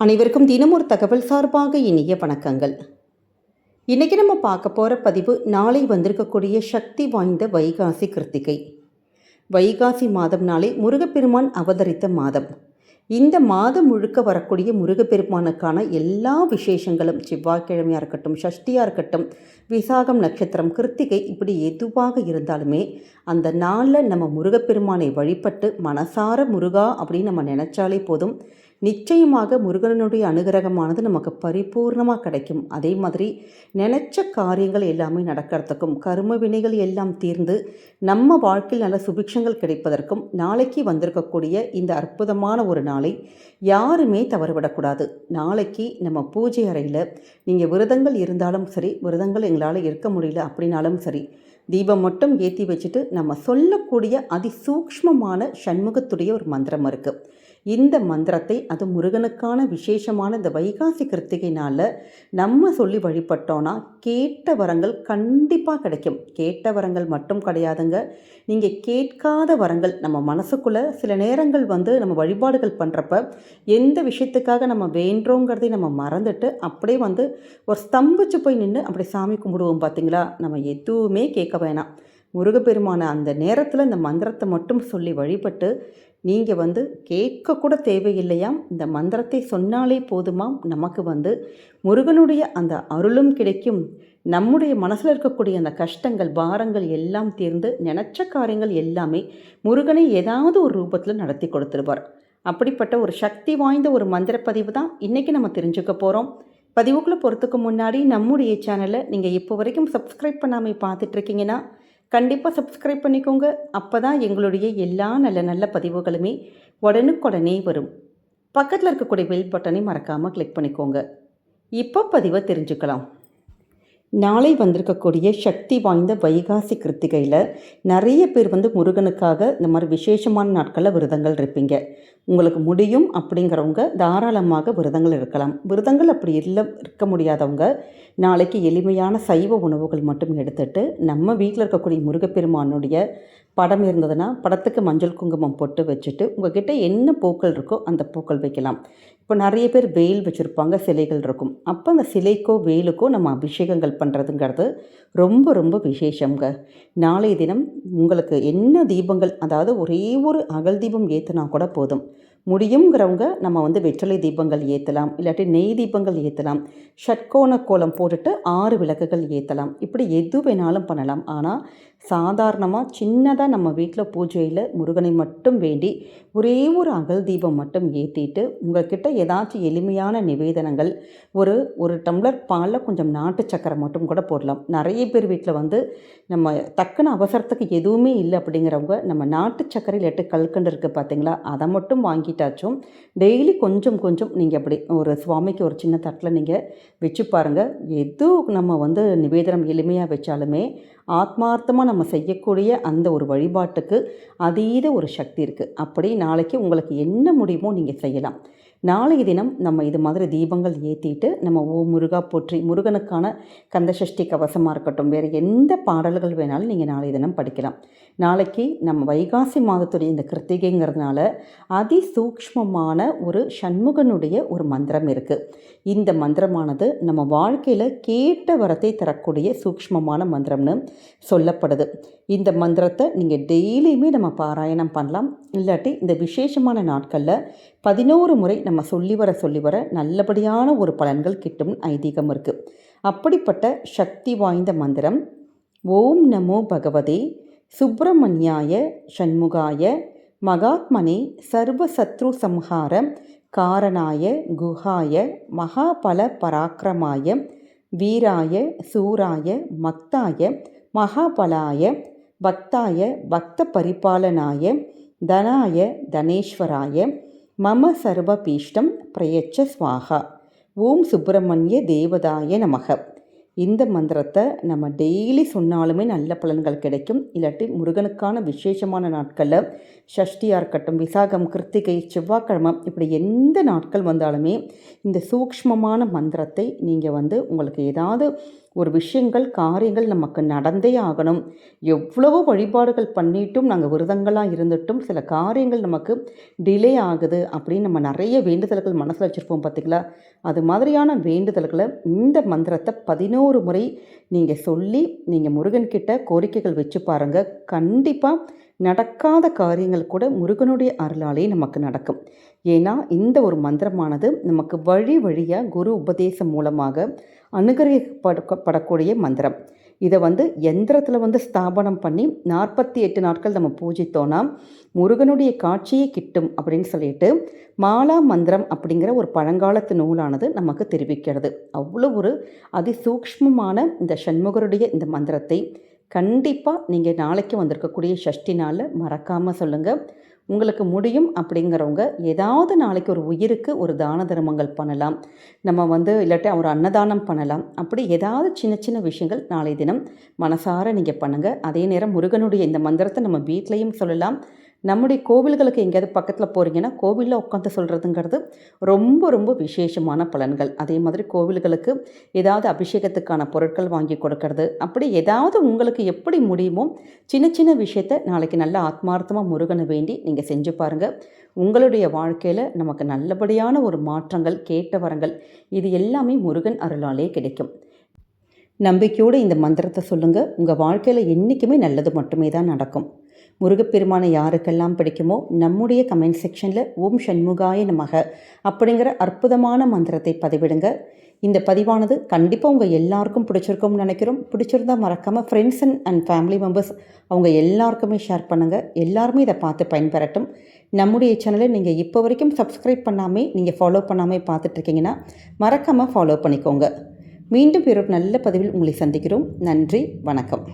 அனைவருக்கும் தினம் ஒரு தகவல் சார்பாக இனிய வணக்கங்கள். இன்றைக்கி நம்ம பார்க்க போகிற பதிவு நாளை வந்திருக்கக்கூடிய சக்தி வாய்ந்த வைகாசி கிருத்திகை. வைகாசி மாதம் நாளை முருகப்பெருமான் அவதரித்த மாதம். இந்த மாதம் முழுக்க வரக்கூடிய முருகப்பெருமானுக்கான எல்லா விசேஷங்களும், செவ்வாய்க்கிழமையாக இருக்கட்டும், சஷ்டியாக இருக்கட்டும், விசாகம் நட்சத்திரம், கிருத்திகை, இப்படி எதுவாக இருந்தாலுமே அந்த நாளில் நம்ம முருகப்பெருமானை வழிபட்டு மனசார முருகா அப்படின்னு நம்ம நினச்சாலே போதும், நிச்சயமாக முருகனுடைய அனுகிரகமானது நமக்கு பரிபூர்ணமாக கிடைக்கும். அதே மாதிரி நினச்ச காரியங்கள் எல்லாமே நடக்கிறதுக்கும், கர்ம வினைகள் எல்லாம் தீர்ந்து நம்ம வாழ்க்கையில் நல்ல சுபிக்ஷங்கள் கிடைப்பதற்கும் நாளைக்கு வந்திருக்கக்கூடிய இந்த அற்புதமான ஒரு நாளை யாருமே தவறுவிடக்கூடாது. நாளைக்கு நம்ம பூஜை அறையில் நீங்கள் விரதங்கள் இருந்தாலும் சரி, விரதங்கள் எங்களால் இருக்க முடியல அப்படின்னாலும் சரி, தீபம் மட்டும் ஏற்றி வச்சுட்டு நம்ம சொல்லக்கூடிய அதிசூக்ஷ்மமான சண்முகத்துடைய ஒரு மந்திரம் இருக்குது. இந்த மந்திரத்தை, அது முருகனுக்கான விசேஷமான இந்த வைகாசி கிருத்திகை நாளில் நம்ம சொல்லி வழிபட்டோன்னா கேட்ட வரங்கள் கண்டிப்பாக கிடைக்கும். கேட்ட வரங்கள் மட்டும் கிடையாதுங்க, நீங்கள் கேட்காத வரங்கள் நம்ம மனசுக்குள்ளே சில நேரங்கள் நம்ம வழிபாடுகள் பண்ணுறப்ப எந்த விஷயத்துக்காக நம்ம வேண்டோங்கிறதை நம்ம மறந்துட்டு அப்படியே ஒரு ஸ்தம்பிச்சு போய் நின்று அப்படி சாமி கும்பிடுவோம் பார்த்தீங்களா. நம்ம எதுவுமே கேட்க வேணாம், முருகப்பெருமான அந்த நேரத்தில் இந்த மந்திரத்தை மட்டும் சொல்லி வழிபட்டு நீங்கள் கேட்கக்கூட தேவையில்லையாம். இந்த மந்திரத்தை சொன்னாலே போதுமாம், நமக்கு முருகனுடைய அந்த அருளும் கிடைக்கும். நம்முடைய மனசில் இருக்கக்கூடிய அந்த கஷ்டங்கள், பாரங்கள் எல்லாம் தீர்ந்து நினச்ச காரியங்கள் எல்லாமே முருகனை ஏதாவது ஒரு ரூபத்தில் நடத்தி கொடுத்துருவார். அப்படிப்பட்ட ஒரு சக்தி வாய்ந்த ஒரு மந்திரப்பதிவு தான் இன்றைக்கி நம்ம தெரிஞ்சுக்க போகிறோம். பதிவுக்குள்ளே போகிறதுக்கு முன்னாடி நம்முடைய சேனலை நீங்கள் இப்போ வரைக்கும் சப்ஸ்கிரைப் பண்ணாமல் பார்த்துட்ருக்கீங்கன்னா கண்டிப்பாக சப்ஸ்கிரைப் பண்ணிக்கோங்க. அப்போ தான் எங்களுடைய எல்லா நல்ல நல்ல பதிவுகளுமே உடனுக்குடனே வரும். பக்கத்தில் இருக்கக்கூடிய பெல் பட்டனை மறக்காமல் கிளிக் பண்ணிக்கோங்க. இப்போ பதிவை தெரிஞ்சுக்கலாம். நாளை வந்திருக்கக்கூடிய சக்தி வாய்ந்த வைகாசி கிருத்திகையில் நிறைய பேர் முருகனுக்காக இந்த மாதிரி விசேஷமான நாட்களில் விரதங்கள் இருப்பீங்க. உங்களுக்கு முடியும் அப்படிங்கிறவங்க தாராளமாக விரதங்கள் இருக்கலாம். விரதங்கள் அப்படி இருக்க முடியாதவங்க நாளைக்கு எளிமையான சைவ உணவுகள் மட்டும் எடுத்துட்டு நம்ம வீட்டில் இருக்கக்கூடிய முருகப்பெருமானுடைய படம் இருந்ததுன்னா படத்துக்கு மஞ்சள் குங்குமம் போட்டு வச்சுட்டு உங்கள்கிட்ட என்ன பூக்கள் இருக்கோ அந்த பூக்கள் வைக்கலாம். இப்போ நிறைய பேர் வேல் வச்சுருப்பாங்க, சிலைகள் இருக்கும். அப்போ அந்த சிலைக்கோ வேலுக்கோ நம்ம அபிஷேகங்கள் பண்ணுறதுங்கிறது ரொம்ப ரொம்ப விசேஷங்க. நாளைய தினம் உங்களுக்கு என்ன தீபங்கள், அதாவது ஒரே ஒரு அகல் தீபம் ஏற்றினா கூட போதும். முடியுங்கிறவங்க நம்ம வெற்றிலை தீபங்கள் ஏற்றலாம், இல்லாட்டி நெய் தீபங்கள் ஏற்றலாம், ஷட்கோண கோலம் போட்டுட்டு 6 விளக்குகள் ஏற்றலாம். இப்படி எது வேணாலும் பண்ணலாம். ஆனால் சாதாரணமாக சின்னதாக நம்ம வீட்டில் பூஜையில் முருகனை மட்டும் வேண்டி ஒரே ஒரு அகல் தீபம் மட்டும் ஏற்றிட்டு உங்கள்கிட்ட ஏதாச்சும் எளிமையான நிவேதனங்கள், ஒரு டம்ளர் பாலில் கொஞ்சம் நாட்டு சக்கரை மட்டும் கூட போடலாம். நிறைய பேர் வீட்டில் நம்ம டக்குன்னு அவசரத்துக்கு எதுவுமே இல்லை அப்படிங்கிறவங்க நம்ம நாட்டு சக்கரை இல்லாட்டி கல்கண்டு இருக்குது பார்த்தீங்களா, அதை மட்டும் வாங்கிட்டாச்சும் டெய்லி கொஞ்சம் கொஞ்சம் நீங்கள் அப்படி ஒரு சுவாமிக்கு ஒரு சின்ன தட்டில் நீங்கள் வச்சு பாருங்கள். எது நம்ம நிவேதனம் எளிமையாக வச்சாலுமே ஆத்மார்த்தமாக நம்ம செய்யக்கூடிய அந்த ஒரு வழிபாட்டுக்கு அதீத ஒரு சக்தி இருக்குது. அப்படி நாளைக்கு உங்களுக்கு என்ன முடியுமோ நீங்கள் செய்யலாம். நாளைய தினம் நம்ம இது மாதிரி தீபங்கள் ஏற்றிட்டு நம்ம முருகா போற்றி, முருகனுக்கான கந்தசஷ்டி கவசமாக இருக்கட்டும், வேறு எந்த பாடல்கள் வேணாலும் நீங்கள் நாளைய தினம் படிக்கலாம். நாளைக்கு நம்ம வைகாசி மாதத்துடைய இந்த கிருத்திகைங்கிறதுனால அதிசூக்ஷ்மமான ஒரு சண்முகனுடைய ஒரு மந்திரம் இருக்குது. இந்த மந்திரமானது நம்ம வாழ்க்கையில் கேட்ட வரத்தை தரக்கூடிய சூக்ஷ்மமான மந்திரம்னு சொல்லப்படுது. இந்த மந்திரத்தை நீங்கள் டெய்லியுமே நம்ம பாராயணம் பண்ணலாம். இல்லாட்டி இந்த விசேஷமான நாட்களில் 11 முறை நம்ம சொல்லி வர நல்லபடியான ஒரு பலன்கள் கிட்டும் ஐதீகம் இருக்குது. அப்படிப்பட்ட சக்தி வாய்ந்த மந்திரம் ஓம் நமோ பகவதே சுப்பிரமணியாய ஷண்முகாய மகாத்மனே சர்வசத்ரு சம்ஹார காரணாய குஹாய மகாபல பராக்கிரமாய வீராய சூராய மக்தாய மகாபலாய பக்தாய பக்த பரிபாலனாய தனாய தனேஸ்வராய மம சர்வ பீஷ்டம் பிரயச்ச ஸ்வாகா. ஓம் சுப்பிரமணிய தேவதாய நமக. இந்த மந்திரத்தை நம்ம டெய்லி சொன்னாலுமே நல்ல பலன்கள் கிடைக்கும். இல்லாட்டி முருகனுக்கான விசேஷமான நாட்களில் சஷ்டியாக இருக்கட்டும், விசாகம், கிருத்திகை, செவ்வாய்க்கிழமை, இப்படி எந்த நாட்கள் வந்தாலுமே இந்த சூக்ஷ்மமான மந்திரத்தை நீங்கள் உங்களுக்கு ஏதாவது ஒரு விஷயங்கள் காரியங்கள் நமக்கு நடந்தே ஆகணும். எவ்வளவோ வழிபாடுகள் பண்ணிட்டும் நாங்கள் விரதங்களாக இருந்துட்டும் சில காரியங்கள் நமக்கு டிலே ஆகுது அப்படின்னு நம்ம நிறைய வேண்டுதல்கள் மனசில் வச்சுருப்போம் பார்த்திங்களா. அது மாதிரியான வேண்டுதல்களை இந்த மந்திரத்தை 11 முறை நீங்கள் சொல்லி நீங்கள் முருகன்கிட்ட கோரிக்கைகள் வச்சு பாருங்கள். கண்டிப்பாக நடக்காத காரியங்கள் கூட முருகனுடைய அருளாலே நமக்கு நடக்கும். ஏன்னா இந்த ஒரு மந்திரமானது நமக்கு வழி வழியாக குரு உபதேசம் மூலமாக அனுகிரகிக்கப்படக்கூடிய மந்திரம். இதை யந்திரத்தில் ஸ்தாபனம் பண்ணி 48 நாட்கள் நம்ம பூஜித்தோன்னா முருகனுடைய காட்சியே கிட்டும் அப்படின்னு சொல்லிட்டு மாலா மந்திரம் அப்படிங்கிற ஒரு பழங்காலத்து நூலானது நமக்கு தெரிவிக்கிறது. அவ்வளோ ஒரு அதிசூக்ஷ்மமான இந்த சண்முகருடைய இந்த மந்திரத்தை கண்டிப்பாக நீங்கள் நாளைக்கு வந்திருக்கக்கூடிய சஷ்டி நாளில் மறக்காமல் சொல்லுங்கள். உங்களுக்கு முடியும் அப்படிங்கிறவங்க ஏதாவது நாளைக்கு ஒரு உயிருக்கு ஒரு தான தர்மங்கள் பண்ணலாம். நம்ம இல்லாட்டி ஒரு அன்னதானம் பண்ணலாம். அப்படி ஏதாவது சின்ன சின்ன விஷயங்கள் நாளை தினம் மனசார நீங்கள் பண்ணுங்கள். அதே நேரம் முருகனுடைய இந்த மந்திரத்தை நம்ம வீட்லேயும் சொல்லலாம். நம்முடைய கோவில்களுக்கு எங்கேயாவது பக்கத்தில் போகிறீங்கன்னா கோவிலில் உட்காந்து சொல்கிறதுங்கிறது ரொம்ப ரொம்ப விசேஷமான பலன்கள். அதே மாதிரி கோவில்களுக்கு ஏதாவது அபிஷேகத்துக்கான பொருட்கள் வாங்கி கொடுக்கறது, அப்படி ஏதாவது உங்களுக்கு எப்படி முடியுமோ சின்ன சின்ன விஷயத்தை நாளைக்கு நல்ல ஆத்மார்த்தமாக முருகனை வேண்டி நீங்கள் செஞ்சு பாருங்கள். உங்களுடைய வாழ்க்கையில் நமக்கு நல்லபடியான ஒரு மாற்றங்கள், கேட்ட வரங்கள் இது எல்லாமே முருகன் அருளாலே கிடைக்கும். நம்பிக்கையோடு இந்த மந்திரத்தை சொல்லுங்கள். உங்கள் வாழ்க்கையில் என்றைக்குமே நல்லது மட்டுமே தான் நடக்கும். முருகப்பெருமானை யாருக்கெல்லாம் பிடிக்குமோ நம்முடைய கமெண்ட் செக்ஷனில் ஓம் சண்முகாய நமக அப்படிங்கிற அற்புதமான மந்திரத்தை பதிவிடுங்க. இந்த பதிவானது கண்டிப்பாக உங்கள் எல்லாருக்கும் பிடிச்சிருக்கும்னு நினைக்கிறோம். பிடிச்சிருந்தால் மறக்காமல் ஃப்ரெண்ட்ஸ் அண்ட் ஃபேமிலி மெம்பர்ஸ் அவங்க எல்லாருக்குமே ஷேர் பண்ணுங்கள். எல்லாருமே இதை பார்த்து பயன்பெறட்டும். நம்முடைய சேனலை நீங்கள் இப்போ வரைக்கும் சப்ஸ்கிரைப் பண்ணாமல் நீங்கள் ஃபாலோ பண்ணாமல் பார்த்துட்ருக்கீங்கன்னா மறக்காமல் ஃபாலோ பண்ணிக்கோங்க. மீண்டும் ஒரு நல்ல பதிவில் உங்களை சந்திக்கிறோம். நன்றி, வணக்கம்.